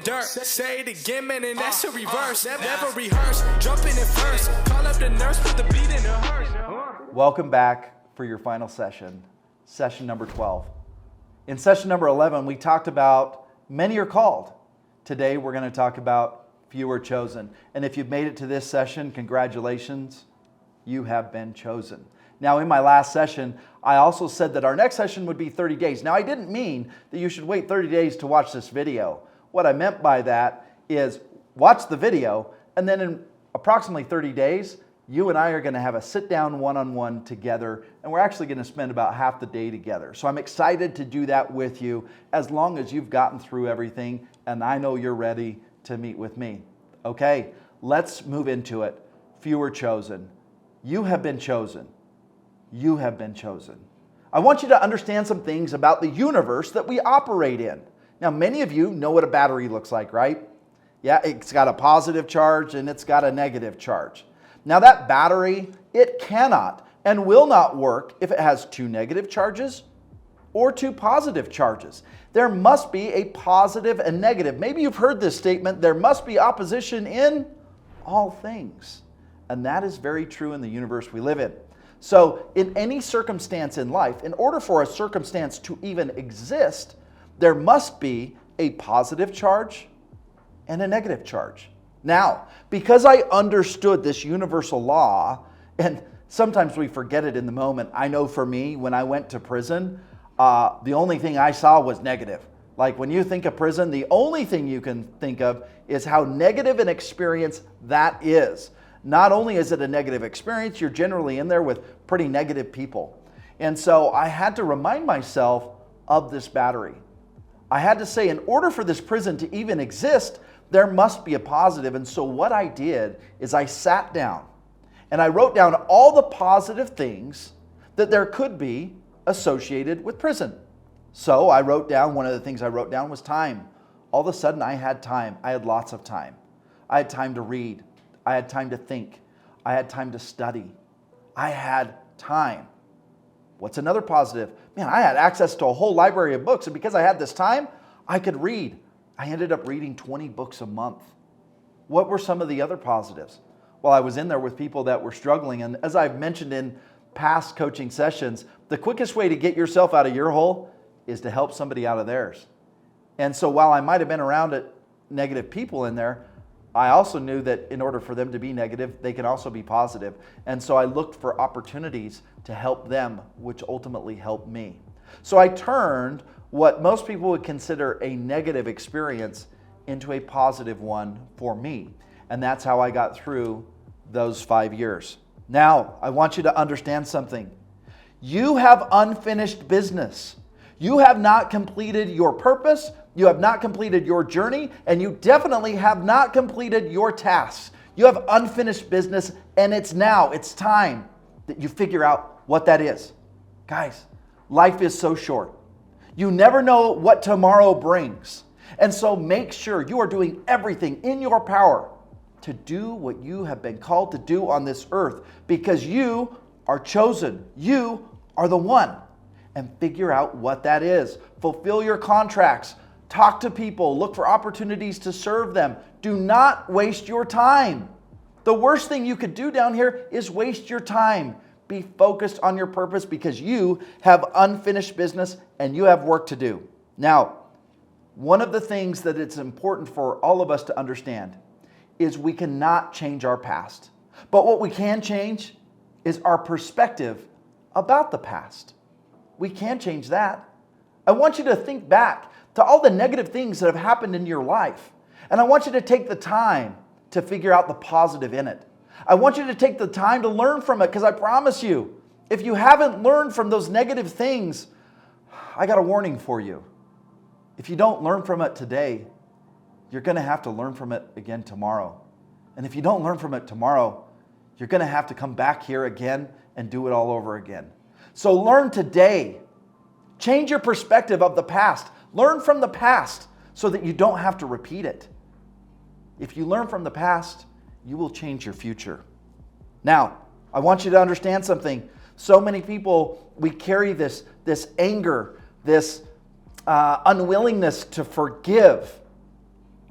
dirt. Say it again, man, and that's a reverse. Never rehearse. Jumping in first. Call up the nurse, put the beat in the hearse. Welcome back for your final session, session number 12. In session number 11, we talked about many are called. Today, we're going to talk about few are chosen. And if you've made it to this session, congratulations, you have been chosen. Now, in my last session, I also said that our next session would be 30 days. Now, I didn't mean that you should wait 30 days to watch this video. What I meant by that is watch the video, and then in approximately 30 days, you and I are going to have a sit-down one-on-one together, and we're actually going to spend about half the day together. So I'm excited to do that with you as long as you've gotten through everything, and I know you're ready to meet with me. Okay, let's move into it. Few are chosen. You have been chosen. You have been chosen. I want you to understand some things about the universe that we operate in. Now, many of you know what a battery looks like, right? Yeah, it's got a positive charge and it's got a negative charge. Now, that battery, it cannot and will not work if it has two negative charges or two positive charges. There must be a positive and negative. Maybe you've heard this statement, there must be opposition in all things. And that is very true in the universe we live in. So in any circumstance in life, in order for a circumstance to even exist, there must be a positive charge and a negative charge. Now, because I understood this universal law, and sometimes we forget it in the moment. I know for me, when I went to prison, the only thing I saw was negative. Like when you think of prison, the only thing you can think of is how negative an experience that is. Not only is it a negative experience, you're generally in there with pretty negative people. And so I had to remind myself of this battery. I had to say, in order for this prison to even exist, there must be a positive. And so what I did is I sat down and I wrote down all the positive things that there could be associated with prison. So I wrote down, one of the things I wrote down was time. All of a sudden I had time. I had lots of time. I had time to read. I had time to think. I had time to study. I had time. What's another positive? Man, I had access to a whole library of books, and because I had this time, I could read. I ended up reading 20 books a month. What were some of the other positives? Well, I was in there with people that were struggling, and as I've mentioned in past coaching sessions, the quickest way to get yourself out of your hole is to help somebody out of theirs. And so while I might have been around negative people in there, I also knew that in order for them to be negative, they can also be positive. And so I looked for opportunities to help them, which ultimately helped me. So I turned what most people would consider a negative experience into a positive one for me. And that's how I got through those 5 years. Now, I want you to understand something. You have unfinished business. You have not completed your purpose, you have not completed your journey, and you definitely have not completed your tasks. You have unfinished business, and it's time that you figure out what that is. Guys, life is so short. You never know what tomorrow brings. And so make sure you are doing everything in your power to do what you have been called to do on this earth, because you are chosen. You are the one. And figure out what that is. Fulfill your contracts. Talk to people. Look for opportunities to serve them. Do not waste your time. The worst thing you could do down here is waste your time. Be focused on your purpose, because you have unfinished business and you have work to do. Now, one of the things that it's important for all of us to understand is we cannot change our past. But what we can change is our perspective about the past. We can't change that. I want you to think back to all the negative things that have happened in your life. And I want you to take the time to figure out the positive in it. I want you to take the time to learn from it, because I promise you, if you haven't learned from those negative things, I got a warning for you. If you don't learn from it today, you're going to have to learn from it again tomorrow. And if you don't learn from it tomorrow, you're going to have to come back here again and do it all over again. So learn today. Change your perspective of the past. Learn from the past so that you don't have to repeat it. If you learn from the past, you will change your future. Now, I want you to understand something. So many people, we carry this anger, this unwillingness to forgive.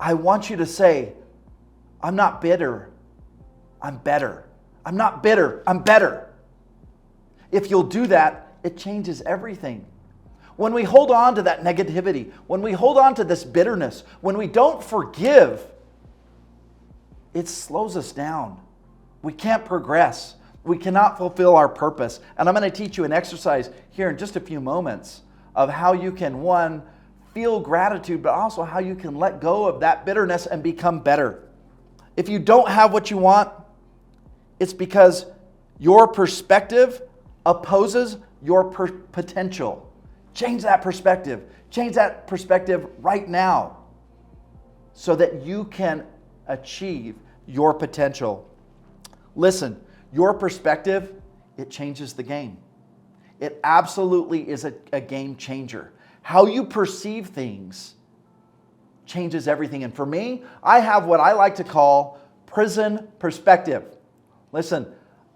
I want you to say, I'm not bitter, I'm better. I'm not bitter, I'm better. If you'll do that, it changes everything. When we hold on to that negativity, when we hold on to this bitterness, when we don't forgive, it slows us down. We can't progress. We cannot fulfill our purpose. And I'm going to teach you an exercise here in just a few moments of how you can, one, feel gratitude, but also how you can let go of that bitterness and become better. If you don't have what you want, it's because your perspective opposes your potential. Change that perspective. Change that perspective right now so that you can achieve your potential. Listen, your perspective, it changes the game. It absolutely is a game changer. How you perceive things changes everything. And for me, I have what I like to call prison perspective. Listen,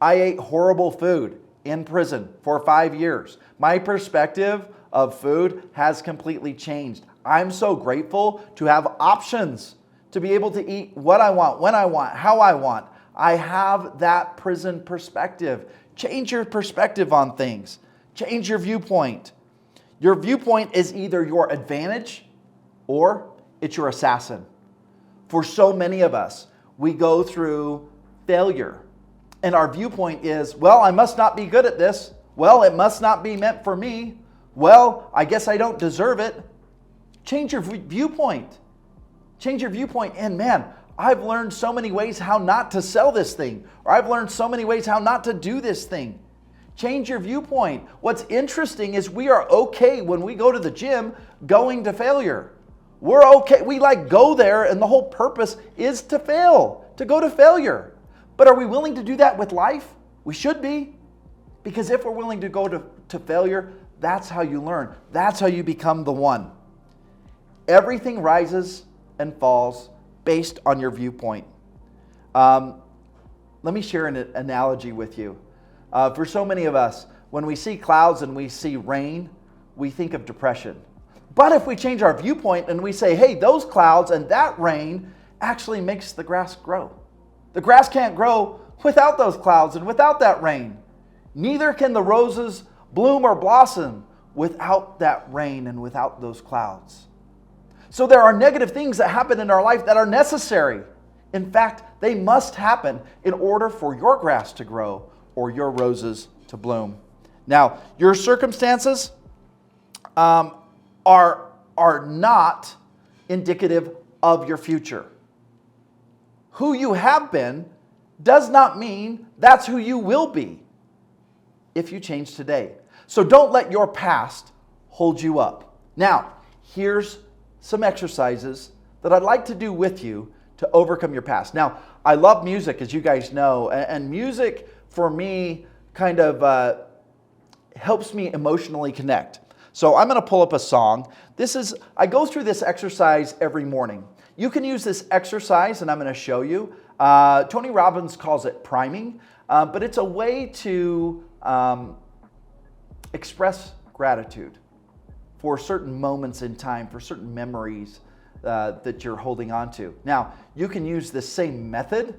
I ate horrible food in prison for 5 years. My perspective of food has completely changed. I'm so grateful to have options to be able to eat what I want, when I want, how I want. I have that prison perspective. Change your perspective on things. Change your viewpoint. Your viewpoint is either your advantage or it's your assassin. For so many of us, we go through failure. And our viewpoint is, well, I must not be good at this. Well, it must not be meant for me. Well, I guess I don't deserve it. Change your viewpoint. Change your viewpoint. And man, I've learned so many ways how not to sell this thing. Or I've learned so many ways how not to do this thing. Change your viewpoint. What's interesting is we are okay when we go to the gym going to failure. We're okay. We go there and the whole purpose is to fail, to go to failure. But are we willing to do that with life? We should be. Because if we're willing to go to failure, that's how you learn. That's how you become the one. Everything rises and falls based on your viewpoint. Let me share an analogy with you. For so many of us, when we see clouds and we see rain, we think of depression. But if we change our viewpoint and we say, hey, those clouds and that rain actually makes the grass grow. The grass can't grow without those clouds and without that rain. Neither can the roses bloom or blossom without that rain and without those clouds. So there are negative things that happen in our life that are necessary. In fact, they must happen in order for your grass to grow or your roses to bloom. Now, your circumstances are not indicative of your future. Who you have been does not mean that's who you will be if you change today. So don't let your past hold you up. Now, here's some exercises that I'd like to do with you to overcome your past. Now, I love music, as you guys know, and music for me kind of helps me emotionally connect. So I'm going to pull up a song. I go through this exercise every morning. You can use this exercise, and I'm going to show you. Tony Robbins calls it priming, but it's a way to express gratitude for certain moments in time, for certain memories that you're holding on to. Now, you can use this same method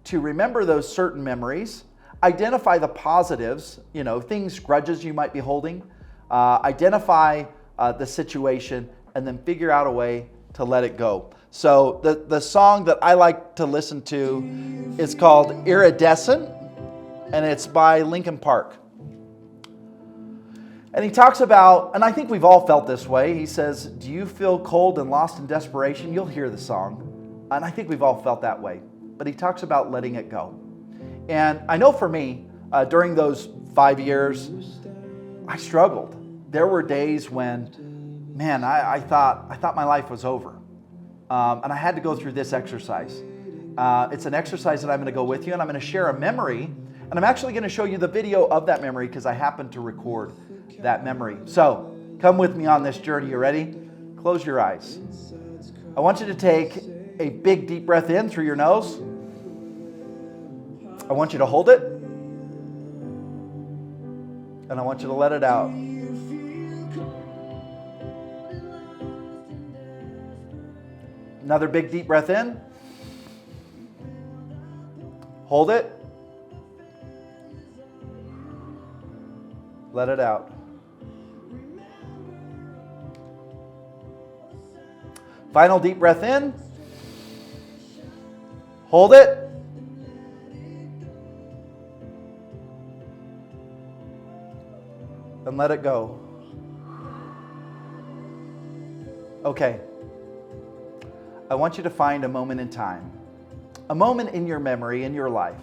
to remember those certain memories, identify the positives, things, grudges you might be holding, identify the situation, and then figure out a way to let it go. So the song that I like to listen to is called Iridescent, and it's by Linkin Park. And he talks about, and I think we've all felt this way, he says, do you feel cold and lost in desperation? You'll hear the song. And I think we've all felt that way. But he talks about letting it go. And I know for me, during those 5 years, I struggled. There were days when, man, I thought my life was over. And I had to go through this exercise. It's an exercise that I'm going to go with you, and I'm going to share a memory. And I'm actually going to show you the video of that memory because I happened to record that memory. So come with me on this journey. You ready? Close your eyes. I want you to take a big deep breath in through your nose. I want you to hold it. And I want you to let it out. Another big deep breath in. Hold it. Let it out. Final deep breath in. Hold it. And let it go. Okay. I want you to find a moment in time, a moment in your memory, in your life,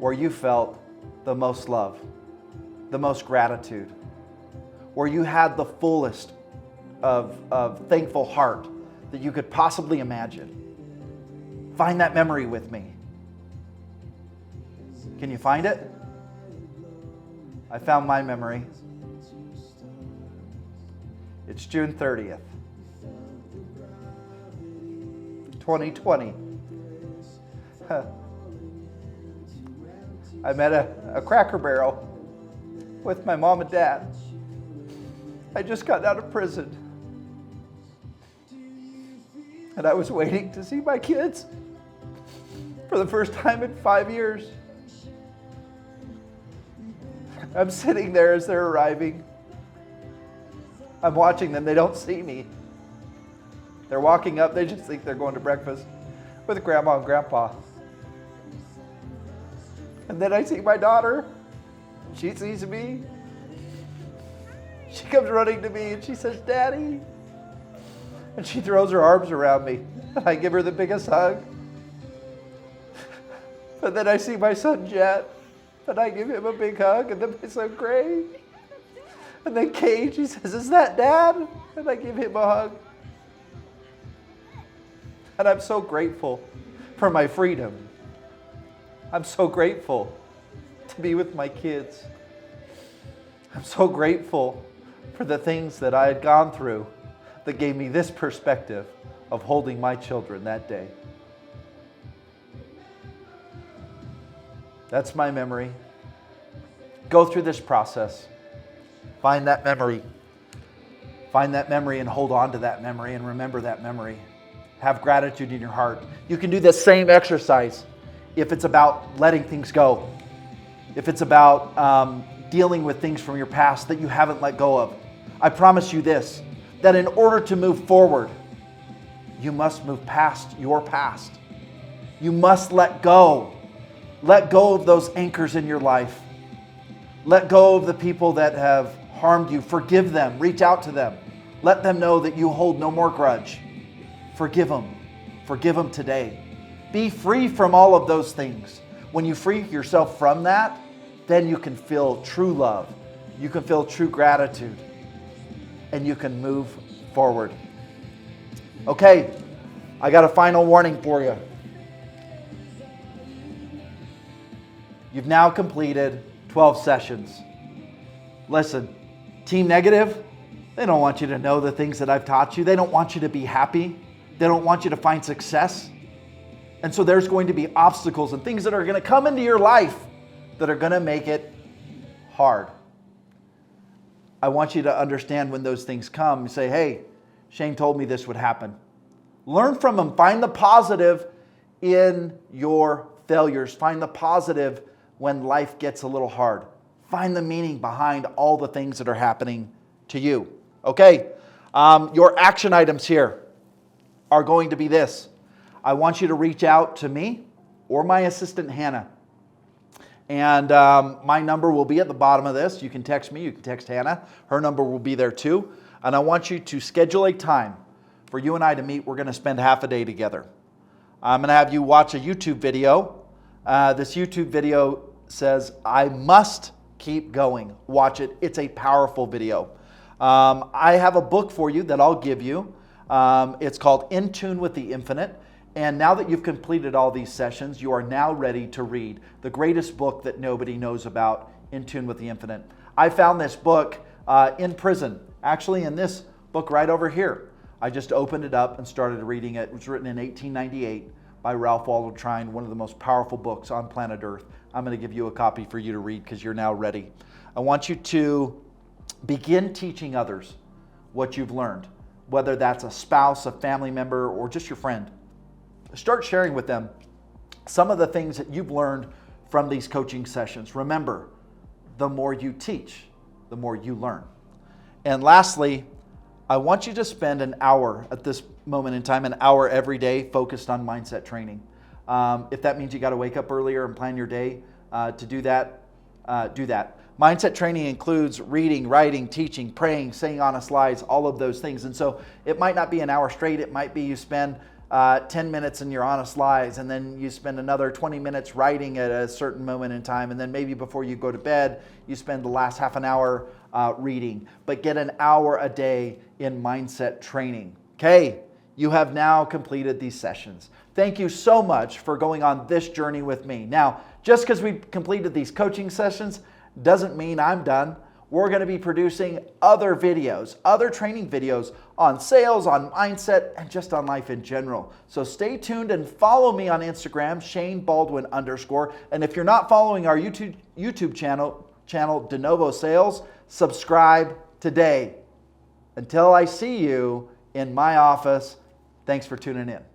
where you felt the most love, the most gratitude, where you had the fullest of thankful heart that you could possibly imagine. Find that memory with me. Can you find it? I found my memory. It's June 30th, 2020. I'm at a Cracker Barrel with my mom and dad. I just got out of prison. And I was waiting to see my kids for the first time in 5 years. I'm sitting there as they're arriving. I'm watching them. They don't see me. They're walking up. They just think they're going to breakfast with Grandma and Grandpa. And then I see my daughter. She sees me. She comes running to me and she says, "Daddy." And she throws her arms around me. And I give her the biggest hug. And then I see my son Jet. And I give him a big hug. And then my son Gray. And then Cage, he says, "Is that Dad?" And I give him a hug. And I'm so grateful for my freedom. I'm so grateful to be with my kids. I'm so grateful for the things that I had gone through that gave me this perspective of holding my children that day. That's my memory. Go through this process. Find that memory. Find that memory and hold on to that memory and remember that memory. Have gratitude in your heart. You can do this same exercise if it's about letting things go. If it's about dealing with things from your past that you haven't let go of. I promise you this, that in order to move forward, you must move past your past. You must let go. Let go of those anchors in your life. Let go of the people that have harmed you. Forgive them. Reach out to them. Let them know that you hold no more grudge. Forgive them. Forgive them today. Be free from all of those things. When you free yourself from that, then you can feel true love. You can feel true gratitude. And you can move forward. Okay, I got a final warning for you. You've now completed 12 sessions. Listen, Team Negative, they don't want you to know the things that I've taught you. They don't want you to be happy. They don't want you to find success. And so there's going to be obstacles and things that are going to come into your life that are going to make it hard. I want you to understand when those things come, you say, "Hey, Shane told me this would happen." Learn from them. Find the positive in your failures. Find the positive when life gets a little hard. Find the meaning behind all the things that are happening to you. Okay, your action items here are going to be this. I want you to reach out to me or my assistant, Hannah. And my number will be at the bottom of this. You can text me, you can text Hannah. Her number will be there too. And I want you to schedule a time for you and I to meet. We're going to spend half a day together. I'm going to have you watch a YouTube video. This YouTube video says, "I must keep going." Watch it. It's a powerful video. I have a book for you that I'll give you. It's called In Tune with the Infinite. And now that you've completed all these sessions, you are now ready to read the greatest book that nobody knows about, In Tune with the Infinite. I found this book in prison, actually in this book right over here. I just opened it up and started reading it. It was written in 1898 by Ralph Waldo Trine, one of the most powerful books on planet Earth. I'm going to give you a copy for you to read because you're now ready. I want you to begin teaching others what you've learned. whether that's a spouse, a family member, or just your friend. Start sharing with them some of the things that you've learned from these coaching sessions. Remember, the more you teach, the more you learn. And lastly, I want you to spend an hour at this moment in time, an hour every day focused on mindset training. If that means you got to wake up earlier and plan your day to do that, do that. Mindset training includes reading, writing, teaching, praying, saying honest lies, all of those things. And so it might not be an hour straight. It might be you spend 10 minutes in your honest lies, and then you spend another 20 minutes writing at a certain moment in time, and then maybe before you go to bed, you spend the last half an hour reading. But get an hour a day in mindset training. Okay, you have now completed these sessions. Thank you so much for going on this journey with me. Now, just because we completed these coaching sessions doesn't mean I'm done. We're going to be producing other videos, other training videos on sales, on mindset, and just on life in general. So stay tuned and follow me on Instagram, Shane Baldwin _. And if you're not following our YouTube channel De Novo Sales, subscribe today. Until I see you in my office, thanks for tuning in.